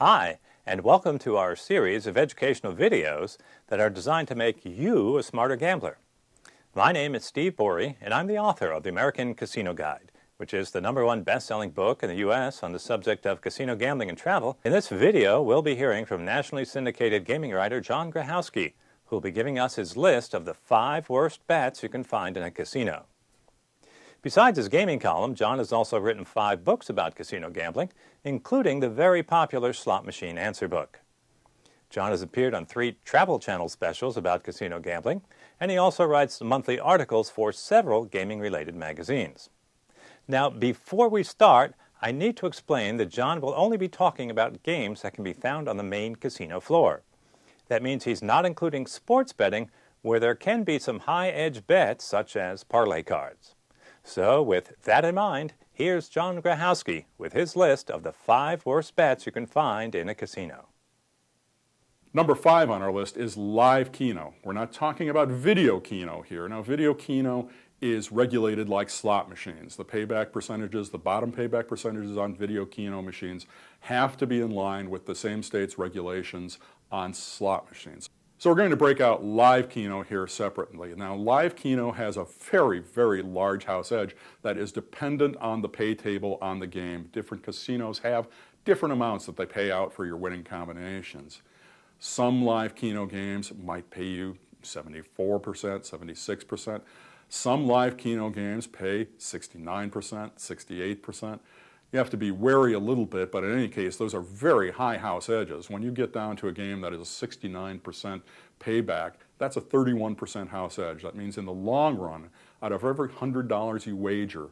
Hi, and welcome to our series of educational videos that are designed to make you a smarter gambler. My name is Steve Borey, and I'm the author of the American Casino Guide, which is the #1 best-selling book in the U.S. on the subject of casino gambling and travel. In this video, we'll be hearing from nationally syndicated gaming writer John Grochowski, who will be giving us his list of the 5 worst bets you can find in a casino. Besides his gaming column, John has also written 5 books about casino gambling, including the very popular Slot Machine Answer Book. John has appeared on 3 Travel Channel specials about casino gambling, and he also writes monthly articles for several gaming-related magazines. Now, before we start, I need to explain that John will only be talking about games that can be found on the main casino floor. That means he's not including sports betting, where there can be some high-edge bets, such as parlay cards. So, with that in mind, here's John Grochowski with his list of the 5 worst bets you can find in a casino. Number 5 on our list is live keno. We're not talking about video keno here. Now, video keno is regulated like slot machines. The payback percentages, the bottom payback percentages on video keno machines have to be in line with the same state's regulations on slot machines. So we're going to break out live keno here separately. Now, live keno has a very, very large house edge that is dependent on the pay table on the game. Different casinos have different amounts that they pay out for your winning combinations. Some live keno games might pay you 74%, 76%. Some live keno games pay 69%, 68%. You have to be wary a little bit, but in any case, those are very high house edges. When you get down to a game that is a 69% payback, that's a 31% house edge. That means in the long run, out of every $100 you wager,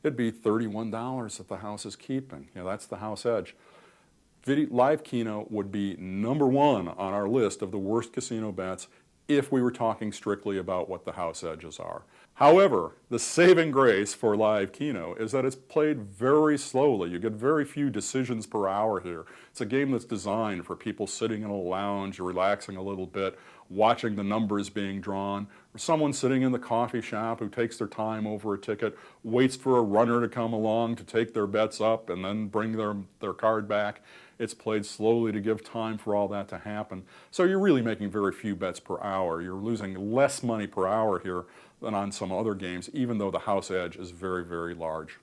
it'd be $31 that the house is keeping. That's the house edge. Live keno would be number 1 on our list of the worst casino bets if we were talking strictly about what the house edges are. However, the saving grace for live keno is that it's played very slowly. You get very few decisions per hour here. It's a game that's designed for people sitting in a lounge, relaxing a little bit, watching the numbers being drawn, or someone sitting in the coffee shop who takes their time over a ticket, waits for a runner to come along to take their bets up and then bring their card back. It's played slowly to give time for all that to happen. So you're really making very few bets per hour. You're losing less money per hour here than on some other games, even though the house edge is very, very large.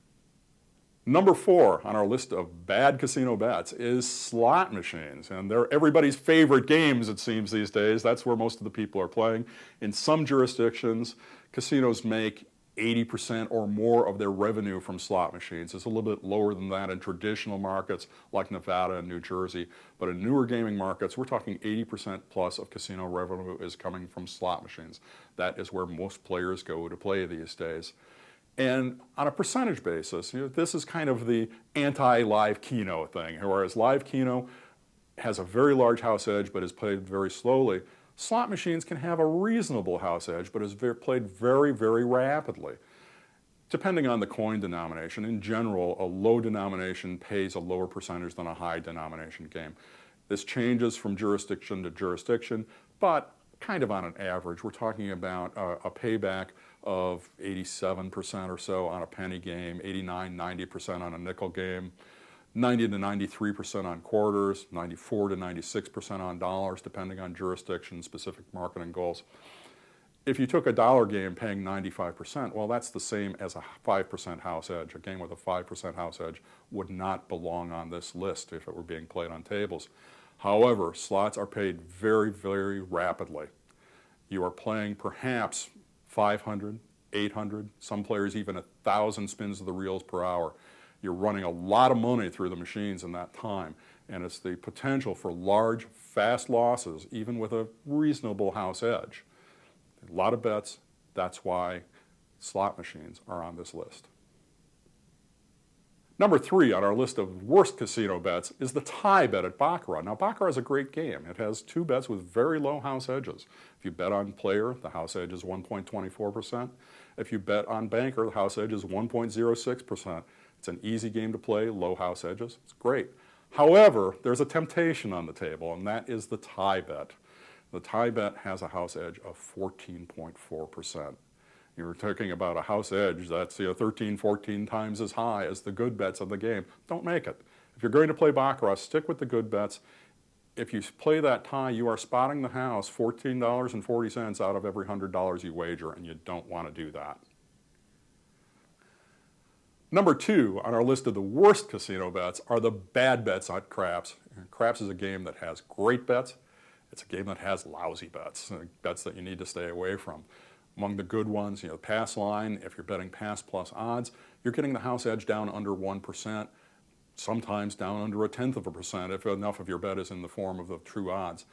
Number 4 on our list of bad casino bets is slot machines. And they're everybody's favorite games, it seems, these days. That's where most of the people are playing. In some jurisdictions, casinos make 80% or more of their revenue from slot machines. It's a little bit lower than that in traditional markets like Nevada and New Jersey. But in newer gaming markets, we're talking 80% plus of casino revenue is coming from slot machines. That is where most players go to play these days. And on a percentage basis, this is kind of the anti-live keno thing, whereas live keno has a very large house edge but is played very slowly. Slot machines can have a reasonable house edge, but is played very, very rapidly. Depending on the coin denomination, in general, a low denomination pays a lower percentage than a high denomination game. This changes from jurisdiction to jurisdiction, but kind of on an average, we're talking about a payback of 87% or so on a penny game, 89, 90% on a nickel game, 90 to 93% on quarters, 94 to 96% on dollars, depending on jurisdiction, specific marketing goals. If you took a dollar game paying 95%, well, that's the same as a 5% house edge. A game with a 5% house edge would not belong on this list if it were being played on tables. However, slots are paid very, very rapidly. You are playing perhaps 500, 800, some players even 1,000 spins of the reels per hour. You're running a lot of money through the machines in that time, and it's the potential for large, fast losses, even with a reasonable house edge. A lot of bets, that's why slot machines are on this list. Number 3 on our list of worst casino bets is the tie bet at Baccarat. Now, Baccarat is a great game. It has 2 bets with very low house edges. If you bet on player, the house edge is 1.24%. If you bet on banker, the house edge is 1.06%. It's an easy game to play, low house edges. It's great. However, there's a temptation on the table, and that is the tie bet. The tie bet has a house edge of 14.4%. You're talking about a house edge that's 13, 14 times as high as the good bets of the game. Don't make it. If you're going to play Baccarat, stick with the good bets. If you play that tie, you are spotting the house $14.40 out of every $100 you wager, and you don't want to do that. Number 2 on our list of the worst casino bets are the bad bets on craps. Craps is a game that has great bets. It's a game that has lousy bets, bets that you need to stay away from. Among the good ones, pass line, if you're betting pass plus odds, you're getting the house edge down under 1%, sometimes down under 0.1% if enough of your bet is in the form of the true odds.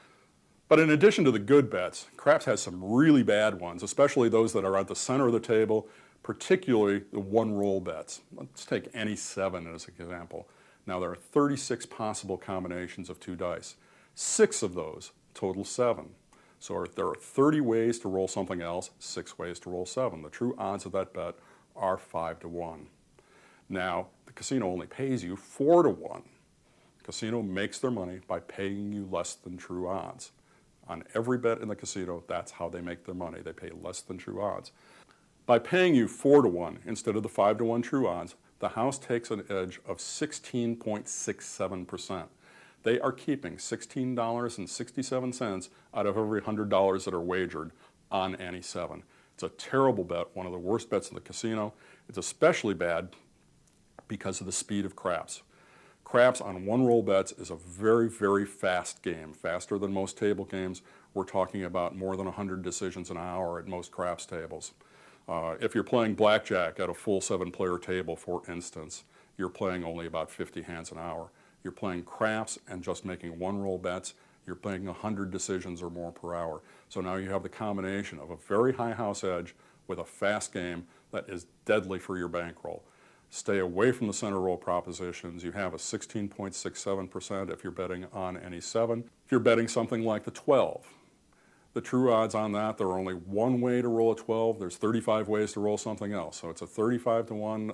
But in addition to the good bets, craps has some really bad ones, especially those that are at the center of the table, particularly the one-roll bets. Let's take any 7 as an example. Now there are 36 possible combinations of 2 dice. 6 of those total 7. So if there are 30 ways to roll something else, 6 ways to roll 7. The true odds of that bet are 5 to 1. Now, the casino only pays you 4 to 1. The casino makes their money by paying you less than true odds. On every bet in the casino, that's how they make their money. They pay less than true odds. By paying you 4 to 1 instead of the 5 to 1 true odds, the house takes an edge of 16.67%. They are keeping $16.67 out of every $100 that are wagered on any 7. It's a terrible bet, one of the worst bets in the casino. It's especially bad because of the speed of craps. Craps on one-roll bets is a very, very fast game, faster than most table games. We're talking about more than 100 decisions an hour at most craps tables. If you're playing blackjack at a full 7-player table, for instance, you're playing only about 50 hands an hour. You're playing craps and just making one-roll bets, you're playing 100 decisions or more per hour. So now you have the combination of a very high house edge with a fast game that is deadly for your bankroll. Stay away from the center roll propositions. You have a 16.67% if you're betting on any 7. If you're betting something like the 12, the true odds on that, there are only one way to roll a 12. There's 35 ways to roll something else. So it's a 35 to 1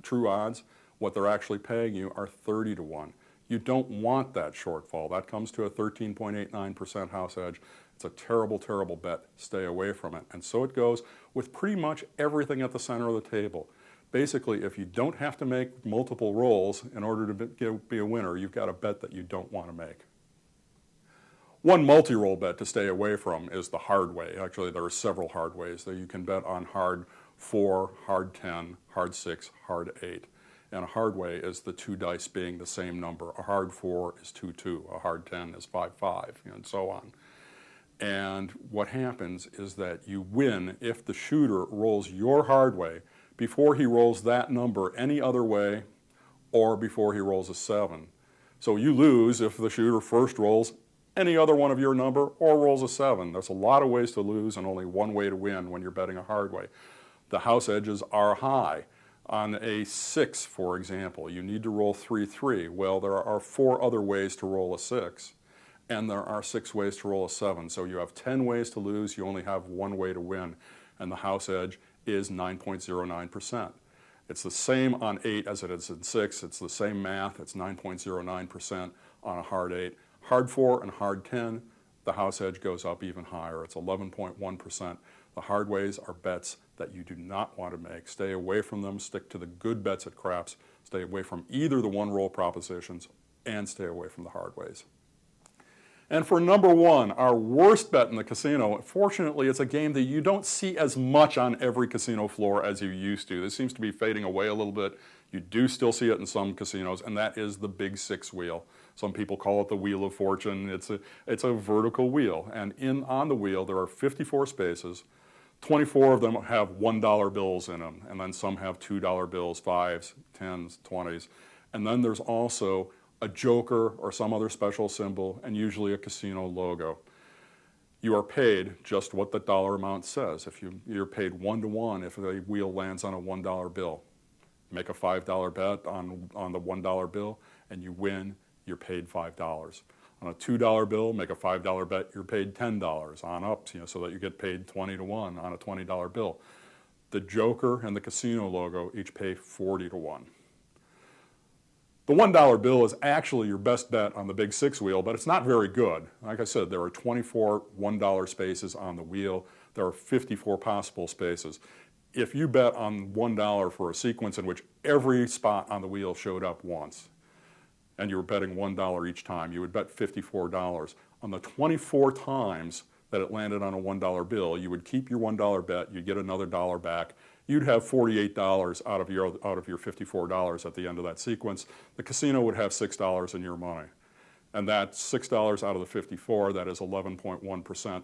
true odds. What they're actually paying you are 30 to 1. You don't want that shortfall. That comes to a 13.89% house edge. It's a terrible, terrible bet. Stay away from it. And so it goes with pretty much everything at the center of the table. Basically, if you don't have to make multiple rolls in order to be a winner, you've got a bet that you don't want to make. One multi-roll bet to stay away from is the hard way. Actually, there are several hard ways that you can bet on hard 4, hard 10, hard 6, hard 8. And a hard way is the 2 dice being the same number. A hard 4 is 2-2, a hard 10 is 5-5, and so on. And what happens is that you win if the shooter rolls your hard way before he rolls that number any other way or before he rolls a 7. So you lose if the shooter first rolls any other one of your number or rolls a 7. There's a lot of ways to lose and only one way to win when you're betting a hard way. The house edges are high. On a 6, for example, you need to roll 3-3. Well, there are 4 other ways to roll a 6, and there are 6 ways to roll a 7. So you have 10 ways to lose, you only have 1 way to win, and the house edge is 9.09%. It's the same on 8 as it is in 6. It's the same math. It's 9.09% on a hard 8. Hard 4 and hard 10, the house edge goes up even higher. It's 11.1%. The hard ways are bets that you do not want to make. Stay away from them. Stick to the good bets at craps. Stay away from either the one-roll propositions and stay away from the hard ways. And for number 1, our worst bet in the casino, fortunately it's a game that you don't see as much on every casino floor as you used to. This seems to be fading away a little bit. You do still see it in some casinos, and that is the Big 6 wheel. Some people call it the Wheel of Fortune. It's a vertical wheel, and on the wheel there are 54 spaces. 24 of them have $1 bills in them, and then some have $2 bills, 5s, 10s, 20s. And then there's also a joker or some other special symbol, and usually a casino logo. You are paid just what the dollar amount says. If you're paid 1 to 1 if the wheel lands on a $1 bill. Make a $5 bet on the $1 bill, and you win, you're paid $5. On a $2 bill, make a $5 bet, you're paid $10 on up, so that you get paid 20 to 1 on a $20 bill. The joker and the casino logo each pay 40 to 1. The $1 bill is actually your best bet on the Big 6 wheel, but it's not very good. Like I said, there are 24 $1 spaces on the wheel. There are 54 possible spaces. If you bet on $1 for a sequence in which every spot on the wheel showed up once, and you were betting $1 each time. You would bet $54. On the 24 times that it landed on a $1 bill, you would keep your $1 bet, you'd get another dollar back. You'd have $48 out of your $54 at the end of that sequence. The casino would have $6 in your money. And that's $6 out of the 54, that is 11.1%.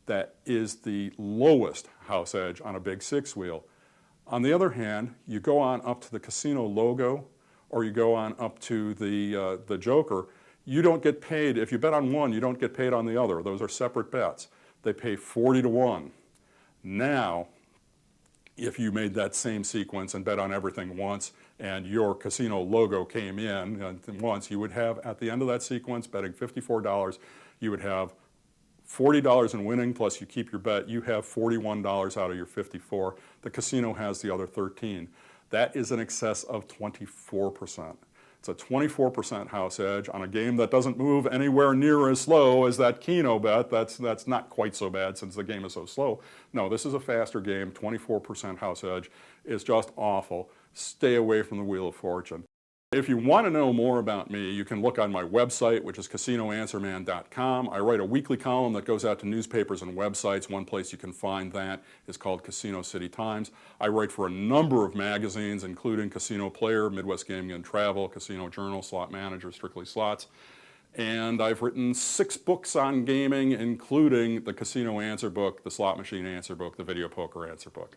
That is the lowest house edge on a big six wheel. On the other hand, you go on up to the casino logo, or you go on up to the joker, you don't get paid. If you bet on one, you don't get paid on the other. Those are separate bets. They pay 40 to 1. Now, if you made that same sequence and bet on everything once, and your casino logo came in once, you would have, at the end of that sequence, betting $54, you would have $40 in winning, plus you keep your bet, you have $41 out of your 54. The casino has the other 13. That is in excess of 24%. It's a 24% house edge on a game that doesn't move anywhere near as slow as that keno bet. That's not quite so bad since the game is so slow. No, this is a faster game. 24% house edge is just awful. Stay away from the Wheel of Fortune. If you want to know more about me, you can look on my website, which is casinoanswerman.com. I write a weekly column that goes out to newspapers and websites. One place you can find that is called Casino City Times. I write for a number of magazines, including Casino Player, Midwest Gaming and Travel, Casino Journal, Slot Manager, Strictly Slots. And I've written 6 books on gaming, including the Casino Answer Book, the Slot Machine Answer Book, the Video Poker Answer Book.